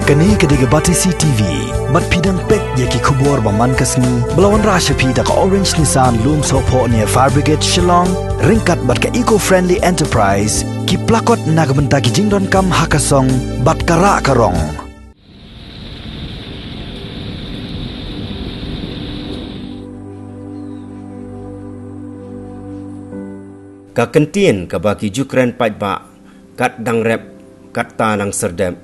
Kani kediga Batisi TV, mat pidang pek yaki kubur baman kasni, belawan rasha pida ka Orange Nissan Loom Sopo near Fire Brigade Shillong, ringkat bat ka eco-friendly enterprise, ki plakot nagbenta ki jingdon kam hakasong, bat kara karong. Ka kentien ka baki jukren pajba, kat dang rep, kat tanang serdep,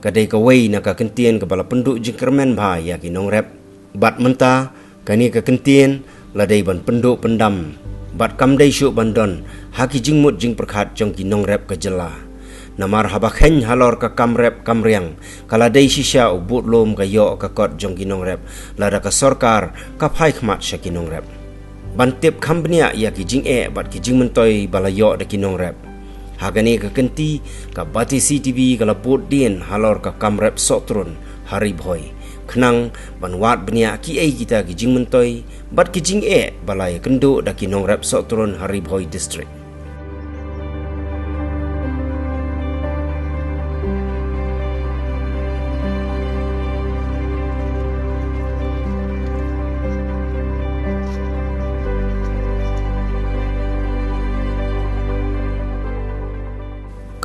kadai ka wei na ka kentien ka bala penduk jingkermen bha ya ki nong rep, bat menta kani ka kentien ladai ban penduk pendam, bat kamdai syuk bandon, haki jingmut jing perkhat jong ki nong rep ka jela. Namar habakhen halor ka kam rep kam riang, kaladai shisha ubut lom ka yo ka kot jong ki nong rep, lada ka sorkar ka phai khmat sha ki nong rep. Bantip kambnia ya ki jing bat ki jing mentoi bala yo da ki nong rep. Hagani ka kenti ka Batisi TV ka laput dien halor ka kamrep sotrun hari boy. Kenang banwat benia ki kita ki jing mentoi bat ki jing balai kendo da ki nong rep sotrun hari boy district.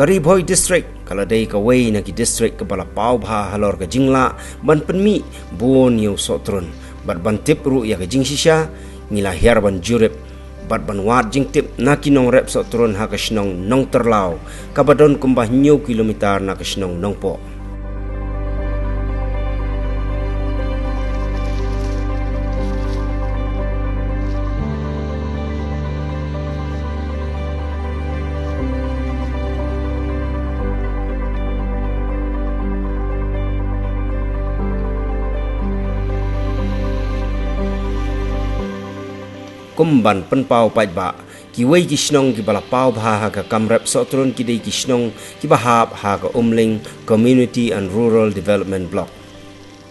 Karibhoy district kaladai ka wei na ki district ka bala pau bha halor ka jingla ban penmi bon yo sotrun bat ban tip ru ya ka jing shisha ngila hiar ban jurip bat ban wat jing tip na ki nong rep sotrun ha ka snong nong terlau ka badon kumbah nyo kilometer na ka snong nong po. Kumban penpau pajba ki wei ki snong ki bala pau bha ha ka kamrep sotrun ki dei ki snong ki bahap ha ka umling community and rural development block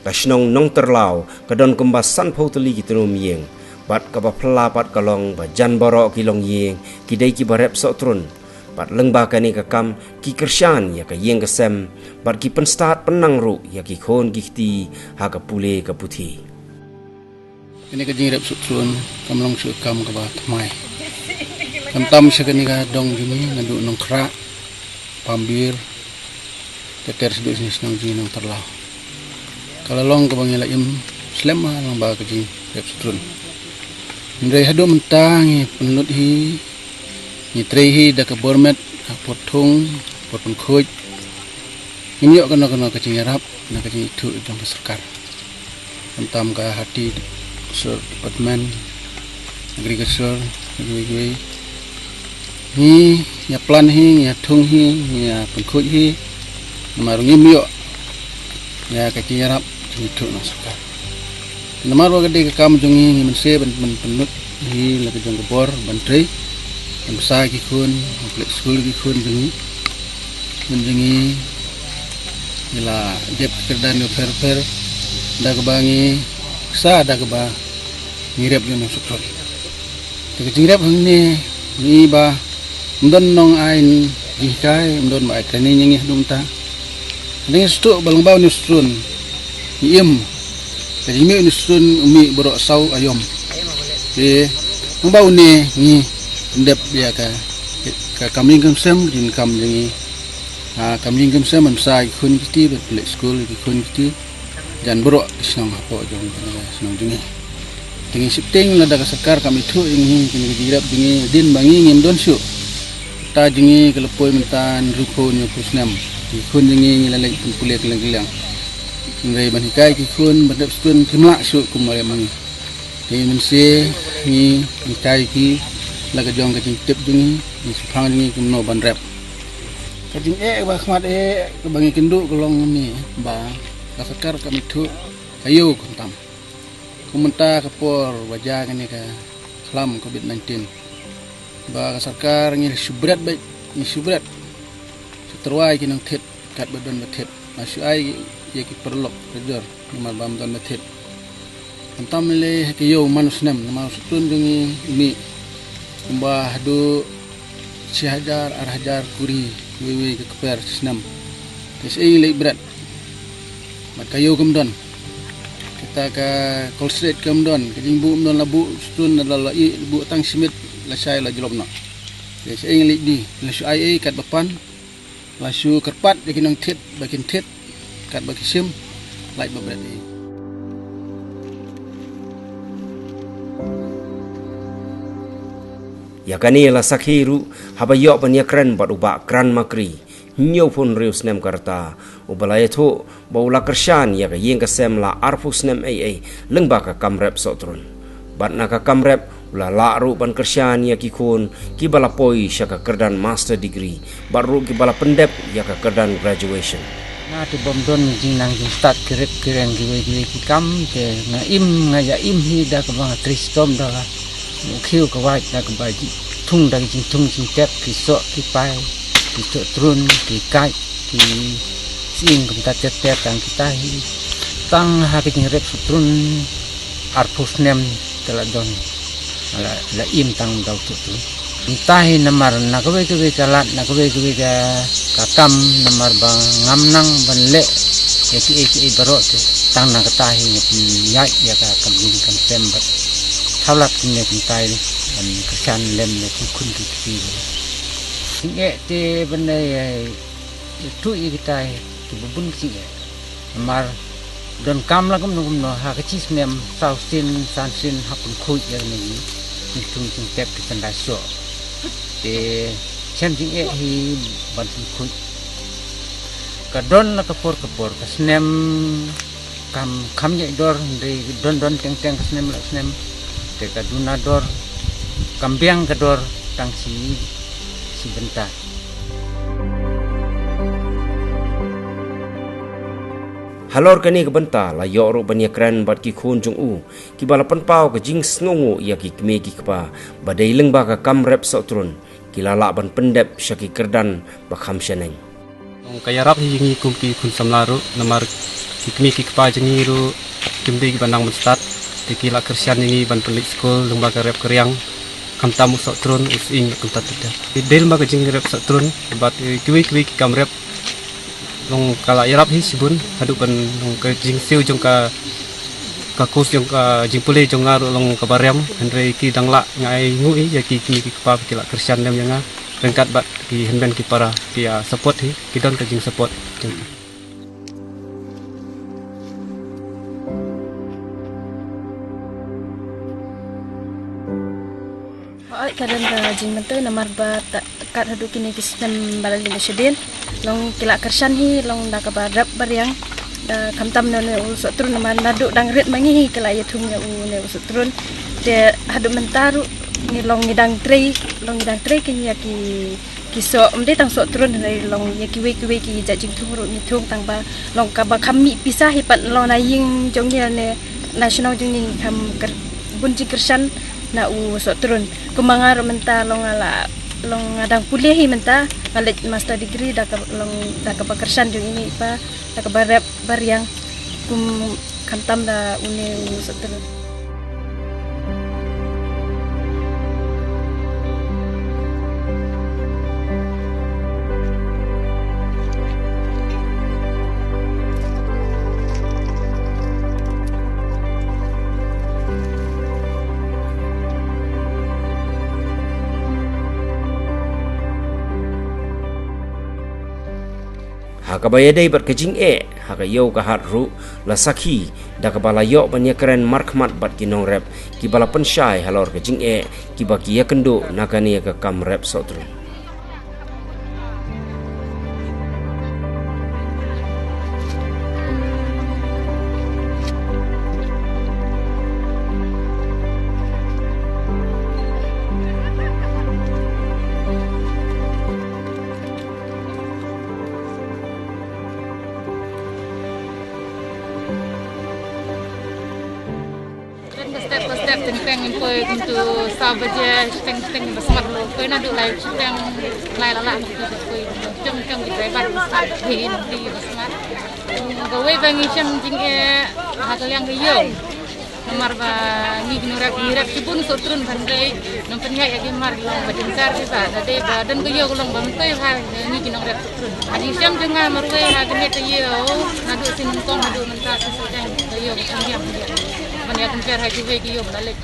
ka snong nong terlau ka don kumba san photali ki trum yeng bat ka ba phla pat ka long ba jan baro ki long yeng ki dei ki barep sotrun bat lengba ka ni ka kam ki kershan ya ka yeng ka sem bat ki pen start penang ru ya ki khon ki ti ha ka pule ka puthi. Kini ka jing rep sutsun kamlong su kam ka ba tmai kam tam sa kani ka dong jimi ngadu nong kra pambir teter sedu sis nong jing nong terlau kalalong ka bangila im slema nang ba ka jing rep sutsun ndrei hadu mentangi penut hi ni trei hi da ka bormet ka potung potun khoj ngiyo kana ka jing rap na ka jing thu jong sarkar tam ka hati Sir Department Agriculture Agri ni ya plan hi ya thung hi ya pengkut hi namarungi mio ya ka kirap itu na sakar namar wa gede ka kam jungi ni mense ben penut hi la ka jong bor bantri yang besar ki kun kompleks school ki kun jungi menjungi ila jep kerdan yo fer da ka bangi sa da ka ba ngirep yo nong sukron te ngirep hang ni ba ndon nong ain jikai ndon ba tani nyangi dum ta ni stu balang baw ni strun ni im jadi mi ni strun umi borok sau ayom e nong baw ni ndep ya ka kamling kam sem jin kam jangi kamling kam sem man sa khun kiti bet school ki khun kiti jan borok snong apo jong snong jungi tingi sipting lada ka sakar kami thu ingi kini girap dingi din bangi ngim don syu ta jingi kelepoi mentan ruko nyu kusnam ki khun jingi ngilalek pule kelang-kelang ngai ban hikai ki khun badap stun kimla syu kumare mangi ti mense ni hikai ki laga jong ka tip jingi ni suphang jingi kumno ban rap ka jing ba khmat ka bangi kendu kolong ni ba ka sakar kami thu ayo kuntam kumenta kapor wajah kani ka klam COVID-19 ba ka sarkar ngil subrat baik ni subrat seterwai kinang thet kat badon bethet masyu ai ye ki perlok rejor nomor bam don bethet kuntam le ke yo manusnem nama sutun jungi mi kumba hadu Cihajar Arhajar Kuri wewe ke keper senam tes ing lek berat mat kayu kemdon kita ke kolstret kemdon ke jingbu kemdon labu stun adalah bu tang simit la sai la jelopna ya sai ngelik di la su ai kat bapan la su kerpat yakin nang tet bakin tet kat baki sim lai beberapa ya kani la sakhiru habayok ban yakran bat uba kran makri nyo pun riu snem karta ubalaya tho baula kershan ya ka yeng ka sem la arfu snem ai lengba ka kamrep sotrun bat na ka kamrep ula la ru ban kershan ya ki kun ki bala poi sya ka kerdan master degree bat ru ki bala pendep ya ka kerdan graduation na tu bom don jing nang jing start kerep kereng giwe ki kam te na im ngaya im hi da ka bang tristom da khiu ka wai da ka bai thung da jing thung jing tep ki so ki pai ki so trun ki kai ki sing kum ta tep tep tang kita hi tang ha ki jing rep trun arpus nem tela don la im tang dau tu tahi namar na kawe kalat na kawe ka kam namar bang ngam nang ban le eki baro te tang na tahi ya ya ka kam ni kam sembat thalat ne kin tai an kesan lem ne kun ki singe te ban tu i tai ki bubun si namar don kam la kam no ha ka chis nem sau sin san sin hakun khu ya ni tung tung tep ki tanda so te chem jing hi ban khu ka don la ka por ka snem kam ye dor de don teng ka snem te ka duna dor kambiang ka dor tang si bentar halor kani ke benta la yo ro ban yakran bat ki khun jung u ki bala pan pau ka jing sngongo ya ki kme ki kpa badai lengba ka kam rep sotrun ki lala ban pendep syaki kerdan ba kham sheneng kaya rap hi ngi kum ki kun samlaru namar ki kme ki kpa jengi ru kimde ki banang menstat ki la kersian ngi ban pelik skol lengba ka rep keryang kam tamu sotrun using kum tatita di del ma ka jing rep sotrun bat kiwi ki kam rep long kala yarap hi sibun hadu ban long ka jing siu jong ka kos jong ka jing pule jong ngaru long ka baryam andre ki dangla ngai ngui ya ki pa ki la kersian lem yanga rengkat bat ki henben ki para ki support hi ki don ka jing support Oi kadang jing menteu namar ba kat hadu kini ki sistem balali nasyadin long kila kersan hi long da ka barap baryang da kamtam no ne usut trun namar nadu dang rit mangi hi kila ya thum ya u ne usut trun de hadu mentaru ni long ni dang trei ki ya ki so umde tang so trun nei long ya ki we ki ja jing thung ru ni thung tang ba long ka ba kami pisah hi pat long na ying jong ya ne national jing ni kam bun ji kersan na u so turun kumangar menta long adang kuliah hi menta ngalit master degree da ka pekerjaan jung ini pa da ka barep baryang kum kantam da une u so turun hakabaya dai bat kajing hakayo ka hat ru la sakhi da ka bala yo ban yakran markmat bat kinong rep ki bala pensyai halor kajing ki baki yakendo nakani ka kam rep sotru step tentang impoi untuk sahaja tentang besar lo kau nak dulu lagi tentang lain lah kau jom kita lebat di besar kau bangi jam jing hasil yang kau namar ba ni rep sibun so turun kan dai nam pen ya gi mar long ba den kar ba da dai ba dan ko yo long ba mentoi ha ni ginong rep turun adi siam dengar marwe ha gene te yo nadu sin tong nadu menta se sedang yo ngiam dia man ya kan per ha gi we gi yo balik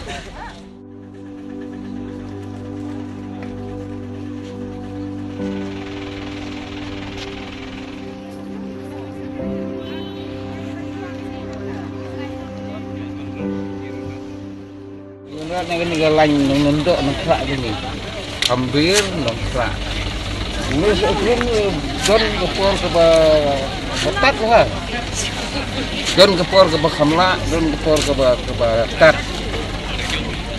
Yang ini galanya nunduk nongkrak gini, hampir nongkrak. Ini sebelum don kepor ke batat lah, don kepor ke kamla, don kepor ke batat.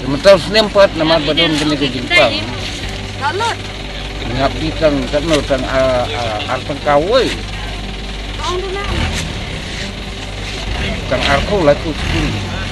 Sementara senempat nama badon gini ke Jepang. Ngapi tang artang kawai. Tang arko lah tu sekali.